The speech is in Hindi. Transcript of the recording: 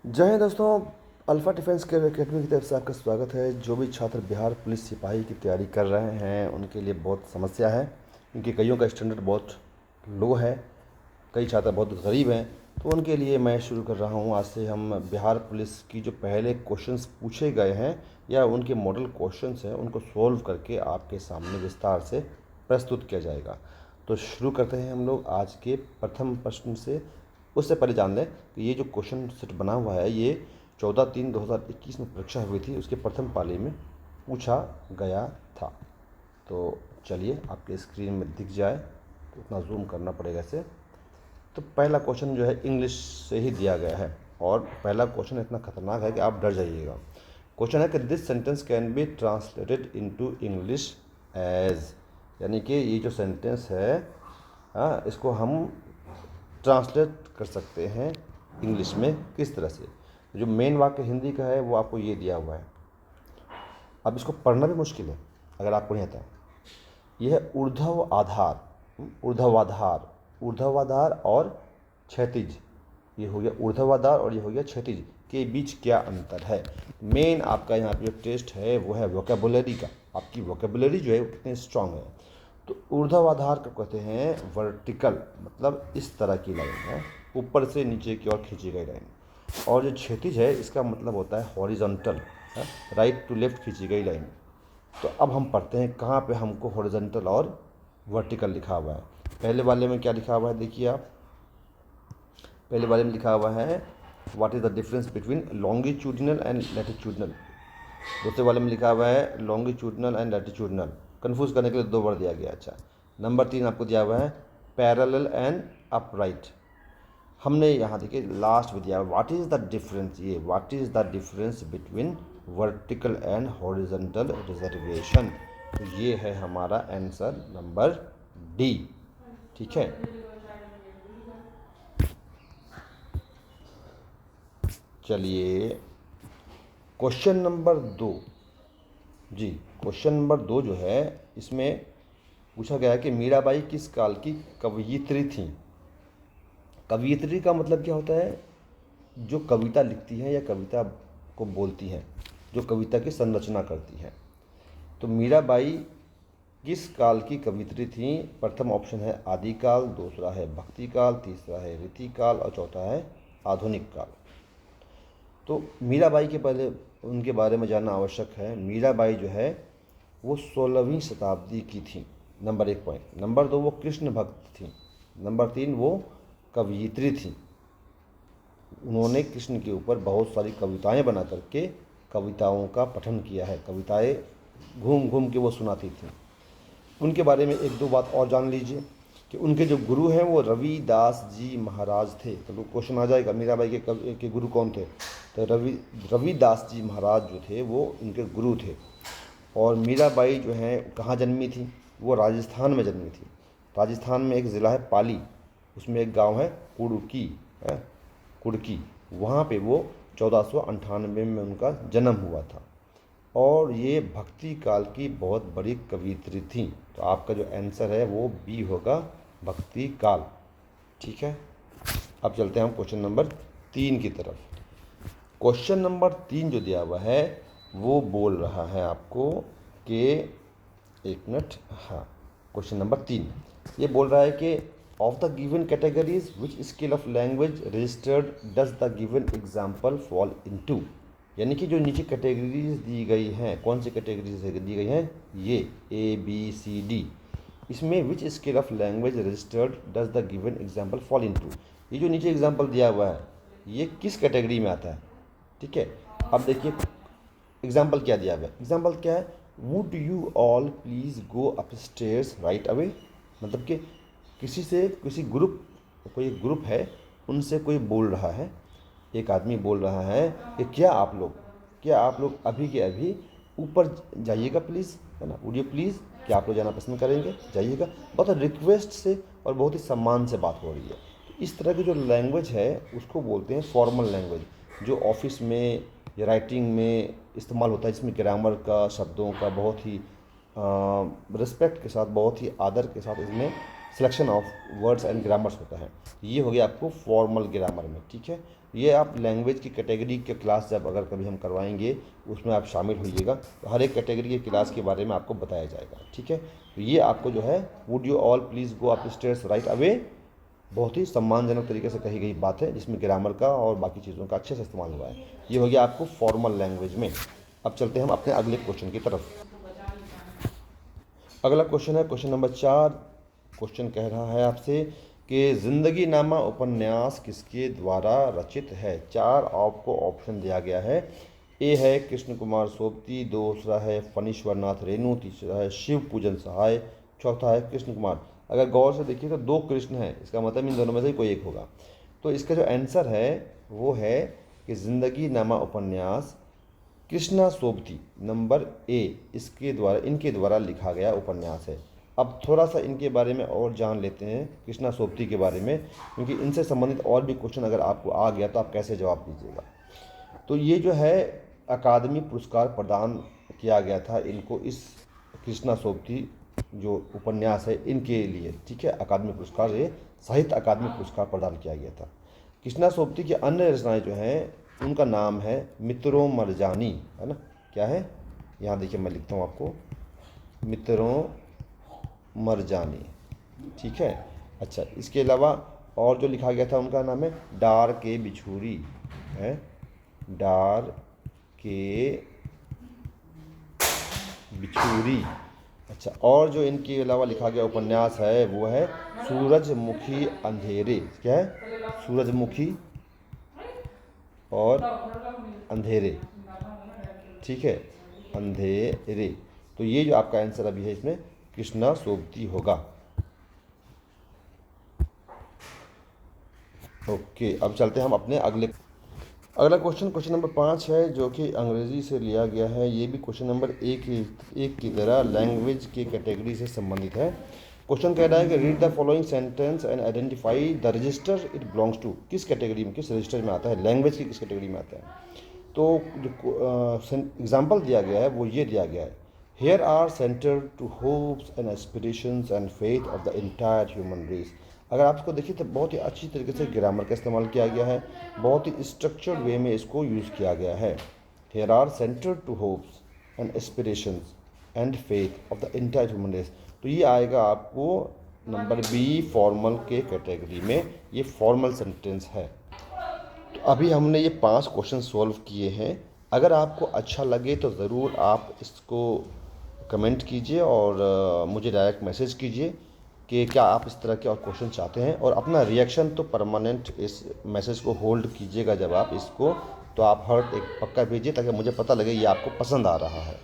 जय हिंद दोस्तों। अल्फ़ा डिफेंस के एकेडमी की तरफ से आपका स्वागत है। जो भी छात्र बिहार पुलिस सिपाही की तैयारी कर रहे हैं उनके लिए बहुत समस्या है, क्योंकि कईयों का स्टैंडर्ड बहुत लो है, कई छात्र बहुत गरीब हैं। तो उनके लिए मैं शुरू कर रहा हूँ। आज से हम बिहार पुलिस की जो पहले क्वेश्चंस पूछे गए हैं या उनके मॉडल क्वेश्चंस हैं उनको सॉल्व करके आपके सामने विस्तार से प्रस्तुत किया जाएगा। तो शुरू करते हैं हम लोग आज के प्रथम प्रश्न से। उससे पहले जान लें कि ये जो क्वेश्चन सेट बना हुआ है ये 14/3/2021 में परीक्षा हुई थी, उसके प्रथम पाली में पूछा गया था। तो चलिए आपके स्क्रीन में दिख जाए, तो उतना जूम करना पड़ेगा इसे। तो पहला क्वेश्चन जो है इंग्लिश से ही दिया गया है, और पहला क्वेश्चन इतना खतरनाक है कि आप डर जाइएगा। क्वेश्चन है कि this sentence can be translated into English as, यानी कि ये जो सेंटेंस है इसको हम ट्रांसलेट कर सकते हैं इंग्लिश में किस तरह से। जो मेन वाक्य हिंदी का है वो आपको ये दिया हुआ है। अब इसको पढ़ना भी मुश्किल है अगर आपको नहीं आता। यह है ऊर्ध्व आधार, ऊर्ध्वाधार, ऊर्ध्वाधार और क्षैतिज। ये हो गया ऊर्ध्वाधार और ये हो गया क्षैतिज के बीच क्या अंतर है। मेन आपका यहाँ पे जो टेस्ट है वो है वोकेबुलरी का। आपकी वोकेबुलरी जो है वो कितनी स्ट्रांग है। तो ऊर्ध्वाधार को कहते हैं वर्टिकल, मतलब इस तरह की लाइन है, ऊपर से नीचे की ओर खींची गई लाइन। और जो क्षैतिज है इसका मतलब होता है हॉरिजॉन्टल, राइट टू लेफ्ट खींची गई लाइन। तो अब हम पढ़ते हैं कहाँ पे हमको हॉरिजॉन्टल और वर्टिकल लिखा हुआ है। पहले वाले में क्या लिखा हुआ है देखिए आप। पहले वाले में लिखा हुआ है what is the difference between longitudinal and latitudinal. दूसरे वाले में लिखा हुआ है लॉन्गिट्यूडिनल एंड लैटिट्यूडिनल। कन्फ्यूज़ करने के लिए 2 वर्ड दिया गया। अच्छा, नंबर 3 आपको दिया हुआ है पैरेलल एंड अपराइट। हमने यहाँ देखिए लास्ट में दिया है व्हाट इज़ द डिफरेंस, ये what is the difference between vertical and horizontal reservation. तो ये है हमारा आंसर नंबर डी। ठीक है, चलिए क्वेश्चन नंबर 2। जी, क्वेश्चन नंबर 2 जो है इसमें पूछा गया है कि मीराबाई किस काल की कवयित्री थी। कवयित्री का मतलब क्या होता है, जो कविता लिखती हैं या कविता को बोलती हैं, जो कविता की संरचना करती हैं। तो मीराबाई किस काल की कवयित्री थी। प्रथम ऑप्शन है आदिकाल, दूसरा है भक्ति काल, तीसरा है रीतिकाल और चौथा है आधुनिक काल। तो मीराबाई के पहले उनके बारे में जानना आवश्यक है। मीराबाई जो है वो 16वीं शताब्दी की थी, नंबर 1 पॉइंट। नंबर 2 वो कृष्ण भक्त थी। नंबर 3 वो कवयित्री थी। उन्होंने कृष्ण के ऊपर बहुत सारी कविताएं बना करके कविताओं का पठन किया है। कविताएं घूम घूम के वो सुनाती थी। उनके बारे में 1-2 बात और जान लीजिए कि उनके जो गुरु हैं वो रविदास जी महाराज थे। तो क्वेश्चन आ जाएगा मीराबाई के गुरु कौन थे। तो रविदास जी महाराज जो थे वो इनके गुरु थे। और मीराबाई जो हैं कहाँ जन्मी थी, वो राजस्थान में जन्मी थी। राजस्थान में एक ज़िला है पाली, उसमें एक गांव है कुड़की, है कुड़की। वहाँ पे वो 1498 में उनका जन्म हुआ था। और ये भक्ति काल की बहुत बड़ी कवयित्री थी। तो आपका जो आंसर है वो बी होगा, भक्ति काल। ठीक है, अब चलते हैं हम क्वेश्चन नंबर 3 की तरफ। क्वेश्चन नंबर 3 जो दिया हुआ है वो बोल रहा है आपको कि, एक मिनट, हाँ, क्वेश्चन नंबर 3 ये बोल रहा है कि of the given categories which scale of language registered does the given example fall into. यानी कि जो नीचे कैटेगरीज दी गई हैं, कौन सी कैटेगरीज दी गई हैं, ये ABCD, इसमें which scale of language registered does the given example fall into. ये जो नीचे एग्जाम्पल दिया हुआ है ये किस कैटेगरी में आता है। ठीक है, अब देखिए एग्जाम्पल क्या दिया हुआ है। एग्जाम्पल क्या है, would you all please go upstairs right away. मतलब कि किसी से, किसी ग्रुप, कोई ग्रुप है उनसे कोई बोल रहा है, एक आदमी बोल रहा है कि क्या आप लोग अभी के अभी ऊपर जाइएगा प्लीज़, है ना, वुड यू प्लीज़, क्या आप लोग जाना पसंद करेंगे, जाइएगा। बहुत रिक्वेस्ट से और बहुत ही सम्मान से बात हो रही है। तो इस तरह की जो लैंग्वेज है उसको बोलते हैं फॉर्मल लैंग्वेज, जो ऑफिस में या राइटिंग में इस्तेमाल होता है, जिसमें ग्रामर का, शब्दों का बहुत ही रिस्पेक्ट के साथ, बहुत ही आदर के साथ इसमें selection of words and grammars होता है। ये हो गया आपको फॉर्मल ग्रामर में, ठीक है। ये आप लैंग्वेज की कैटेगरी के क्लास जब अगर कभी हम करवाएंगे उसमें आप शामिल होइएगा, तो हर एक कैटेगरी के क्लास के बारे में आपको बताया जाएगा, ठीक है। तो ये आपको जो है would you all please go up stairs right away, बहुत ही सम्मानजनक तरीके से कही गई बात है, जिसमें ग्रामर का और बाकी चीज़ों का अच्छे से इस्तेमाल हुआ है। ये हो गया आपको फॉर्मल लैंग्वेज में। अब चलते हैं हम अपने अगले क्वेश्चन की तरफ। अगला क्वेश्चन है क्वेश्चन नंबर 4। क्वेश्चन कह रहा है आपसे कि ज़िंदगी नामा उपन्यास किसके द्वारा रचित है। 4 आपको ऑप्शन दिया गया है। ए है कृष्ण कुमार सोबती, दूसरा है फणीश्वर नाथ रेणु, तीसरा है शिव पूजन सहाय, चौथा है कृष्ण कुमार। अगर गौर से देखिए तो 2 कृष्ण हैं, इसका मतलब इन दोनों में से ही कोई एक होगा। तो इसका जो आंसर है वो है कि ज़िंदगी नामा उपन्यास कृष्णा सोबती नंबर ए इनके द्वारा लिखा गया उपन्यास है। अब थोड़ा सा इनके बारे में और जान लेते हैं, कृष्णा सोबती के बारे में, क्योंकि इनसे संबंधित और भी क्वेश्चन अगर आपको आ गया तो आप कैसे जवाब दीजिएगा। तो ये जो है अकादमी पुरस्कार प्रदान किया गया था इनको, इस कृष्णा सोबती जो उपन्यास है इनके लिए, ठीक है। अकादमी पुरस्कार, ये साहित्य अकादमी पुरस्कार प्रदान किया गया था। कृष्णा सोबती की अन्य रचनाएं जो हैं उनका नाम है मित्रों मरजानी, है ना। क्या है, यहाँ देखिए मैं लिखता हूँ आपको, मित्रों मरजानी, ठीक है। अच्छा, इसके अलावा और जो लिखा गया था उनका नाम है डार के बिछुरी, है डार के बिछुरी। अच्छा, और जो इनके अलावा लिखा गया उपन्यास है वो है सूरजमुखी अंधेरे। क्या है, सूरजमुखी और अंधेरे, ठीक है, अंधेरे। तो ये जो आपका आंसर अभी है इसमें कृष्णा सोबती होगा। ओके, अब चलते हैं हम अपने अगला क्वेश्चन नंबर 5 है, जो कि अंग्रेज़ी से लिया गया है। ये भी क्वेश्चन नंबर एक की तरह लैंग्वेज की कैटेगरी से संबंधित है। क्वेश्चन कह रहा है कि read the following sentence and identify the register it belongs to. किस कैटेगरी में, किस रजिस्टर में आता है, लैंग्वेज की किस कैटेगरी में आता है। तो जो एग्जाम्पल दिया गया है वो ये दिया गया है, here are centre to hopes and aspirations and faith of the entire human race. अगर आप इसको देखिए तो बहुत ही अच्छी तरीके से ग्रामर का इस्तेमाल किया गया है, बहुत ही स्ट्रक्चर्ड वे में इसको यूज़ किया गया है। Here are centre to hopes and aspirations and faith of the entire human race. तो ये आएगा आपको नंबर बी फॉर्मल के कैटेगरी में, ये फॉर्मल सेंटेंस है। तो अभी हमने ये 5 क्वेश्चन सॉल्व किए हैं। अगर आपको अच्छा लगे तो ज़रूर आप इसको कमेंट कीजिए और मुझे डायरेक्ट मैसेज कीजिए कि क्या आप इस तरह के और क्वेश्चन चाहते हैं, और अपना रिएक्शन तो परमानेंट इस मैसेज को होल्ड कीजिएगा जब आप इसको, तो आप हर्ट एक पक्का भेजिए ताकि मुझे पता लगे ये आपको पसंद आ रहा है।